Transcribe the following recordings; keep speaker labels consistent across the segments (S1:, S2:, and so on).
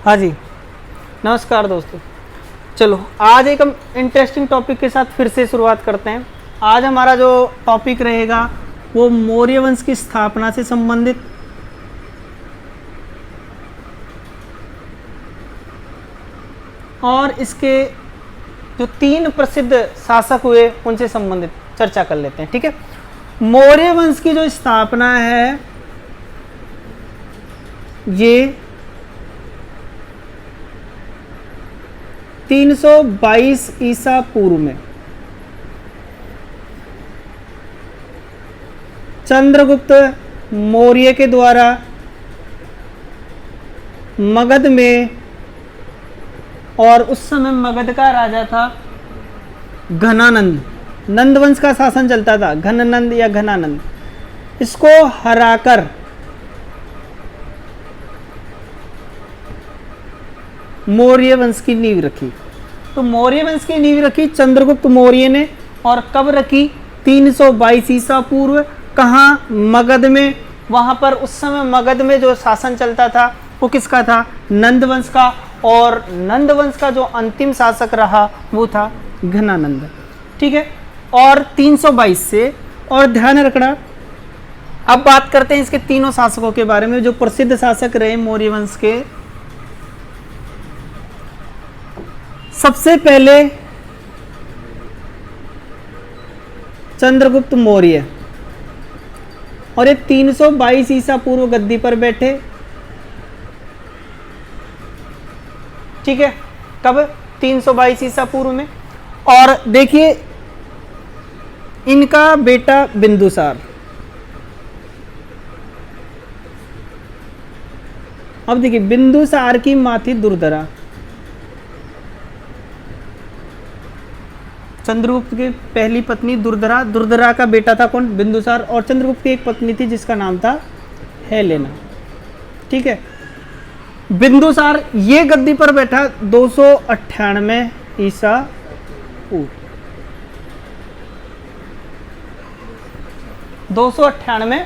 S1: हाँ जी, नमस्कार दोस्तों। चलो आज एक हम इंटरेस्टिंग टॉपिक के साथ फिर से शुरुआत करते हैं। आज हमारा जो टॉपिक रहेगा वो मौर्य वंश की स्थापना से संबंधित और इसके जो 3 प्रसिद्ध शासक हुए उनसे संबंधित चर्चा कर लेते हैं। ठीक है, मौर्य वंश की जो स्थापना है ये 322 ईसा पूर्व में चंद्रगुप्त मौर्य के द्वारा मगध में, और उस समय मगध का राजा था घनानंद। नंद वंश का शासन चलता था, घनानंद या घनानंद। इसको हराकर मौर्य वंश की नींव रखी। तो मौर्य वंश की नींव रखी चंद्रगुप्त मौर्य ने, और कब रखी? 322 ईसा पूर्व। कहाँ? मगध में। वहां पर उस समय मगध में जो शासन चलता था वो किसका था? नंद वंश का। और नंद वंश का जो अंतिम शासक रहा वो था घनानंद। ठीक है, और 322 से, और ध्यान रखना, अब बात करते हैं इसके तीनों शासकों के बारे में जो प्रसिद्ध शासक रहे मौर्य वंश के। सबसे पहले चंद्रगुप्त मौर्य, और ये 322 ईसा पूर्व गद्दी पर बैठे। ठीक है, कब? 322 ईसा पूर्व में। और देखिए इनका बेटा बिंदुसार। अब देखिए बिंदुसार की मां थी दुर्धरा। चंद्रगुप्त की पहली पत्नी दुर्धरा। दुर्धरा का बेटा था कौन? बिंदुसार। और चंद्रगुप्त की एक पत्नी थी जिसका नाम था हेलेना। ठीक है, बिंदुसार ये गद्दी पर बैठा 298 ईसा पूर्व। 298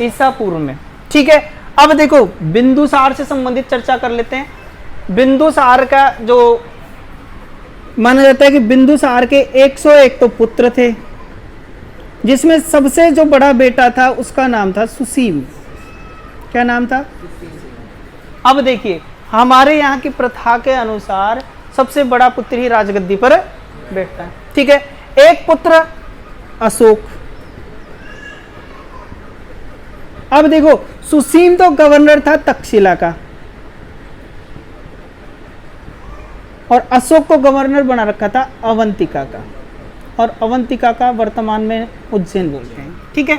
S1: ईसा पूर्व में। ठीक है, अब देखो बिंदुसार से संबंधित चर्चा कर लेते हैं। बिंदुसार का जो माना जाता है कि बिंदुसार के 101 तो पुत्र थे, जिसमें सबसे जो बड़ा बेटा था उसका नाम था सुसीम। क्या नाम था? अब देखिए हमारे यहाँ की प्रथा के अनुसार सबसे बड़ा पुत्र ही राजगद्दी पर बैठता है। ठीक है, एक पुत्र अशोक। अब देखो सुसीम तो गवर्नर था तक्षशिला का, और अशोक को गवर्नर बना रखा था अवंतिका का, और अवंतिका का वर्तमान में उज्जैन बोलते हैं। ठीक है,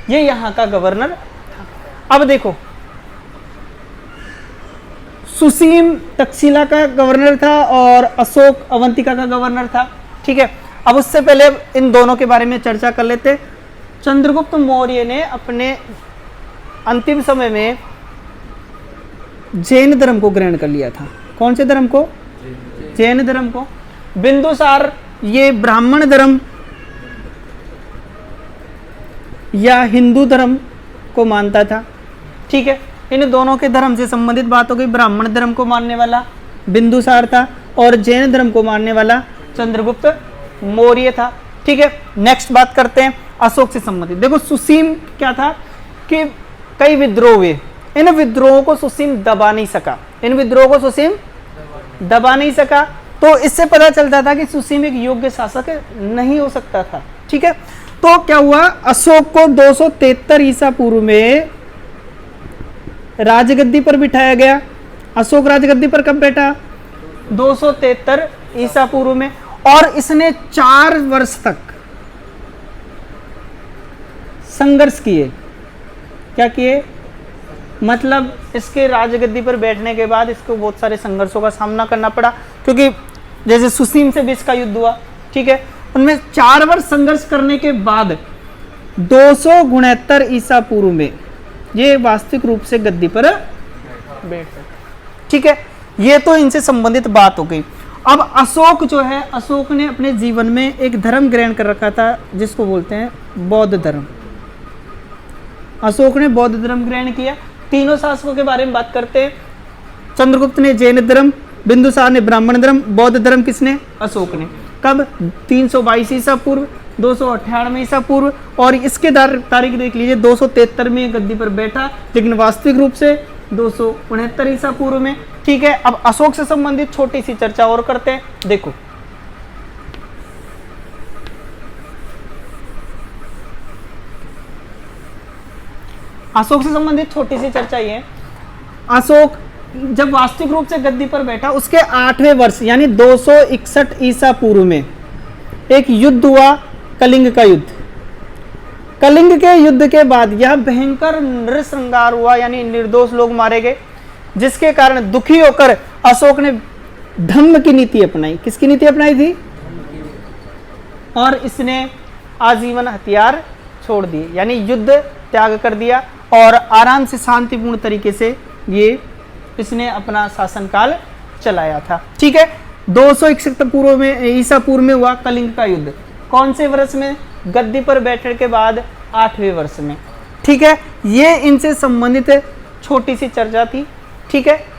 S1: ये यहाँ का गवर्नर था। अब देखो सुसीम तक्षशिला का गवर्नर था और अशोक अवंतिका का गवर्नर था। ठीक है, अब उससे पहले इन दोनों के बारे में चर्चा कर लेते। चंद्रगुप्त मौर्य ने अपने अंतिम समय में जैन धर्म को ग्रहण कर लिया था। कौन से धर्म को? जैन धर्म को। बिंदुसार ये ब्राह्मण धर्म या हिंदू धर्म को मानता था। ठीक है, इन दोनों के धर्म से संबंधित बात हो गई। ब्राह्मण धर्म को मानने वाला बिंदुसार था और जैन धर्म को मानने वाला चंद्रगुप्त मौर्य था। ठीक है, नेक्स्ट बात करते हैं अशोक से संबंधित। देखो सुसीम क्या था कि कई विद्रोह हुए, इन विद्रोहों को सुसीम दबा नहीं सका। इन विद्रोहों को सुसीम दबा नहीं सका, तो इससे पता चलता था कि सुसीम एक योग्य शासक नहीं हो सकता था। ठीक है, तो क्या हुआ? अशोक को 273 ईसा पूर्व में राजगद्दी पर बिठाया गया। अशोक राजगद्दी पर कब बैठा? 273 ईसा पूर्व में। और इसने 4 वर्ष तक संघर्ष किए। क्या किए? मतलब इसके राजगद्दी पर बैठने के बाद इसको बहुत सारे संघर्षों का सामना करना पड़ा, क्योंकि जैसे सुसीम से भी इसका युद्ध हुआ। ठीक है, उनमें 4 वर्ष संघर्ष करने के बाद 269 ईसा पूर्व में ये वास्तविक रूप से गद्दी पर बैठ गए। ठीक है, ये तो इनसे संबंधित बात हो गई। अब अशोक जो है, अशोक ने अपने जीवन में एक धर्म ग्रहण कर रखा था जिसको बोलते हैं बौद्ध धर्म। अशोक ने बौद्ध धर्म ग्रहण किया। तीनों शासकों के बारे में बात करते हैं। चंद्रगुप्त ने जैन धर्म, बिंदुसार ने ब्राह्मण धर्म, बौद्ध धर्म किसने? अशोक ने। कब? 322 ईसा पूर्व, 298 ईसा पूर्व, और इसके तारीख देख लीजिए 273 में गद्दी पर बैठा, लेकिन वास्तविक रूप से 269 ईसा पूर्व में। ठीक है, अब अशोक से संबंधित छोटी सी चर्चा और करते हैं। देखो अशोक से संबंधित छोटी सी चर्चा ये, अशोक जब वास्तविक रूप से गद्दी पर बैठा उसके 8वें वर्ष यानी 261 ईसा पूर्व में एक युद्ध हुआ, कलिंग का युद्ध। कलिंग के युद्ध के बाद यह भयंकर नृशंहार हुआ, यानी निर्दोष लोग मारे गए, जिसके कारण दुखी होकर अशोक ने धम्म की नीति अपनाई। किसकी नीति अपनाई थी? और इसने आजीवन हथियार छोड़ दिए, यानी युद्ध त्याग कर दिया और आराम से शांतिपूर्ण तरीके से ये इसने अपना शासनकाल चलाया था। ठीक है, 261 पूर्व में ईसा पूर्व में हुआ कलिंग का युद्ध। कौन से वर्ष में? गद्दी पर बैठने के बाद 8वें वर्ष में। ठीक है, ये इनसे संबंधित छोटी सी चर्चा थी। ठीक है,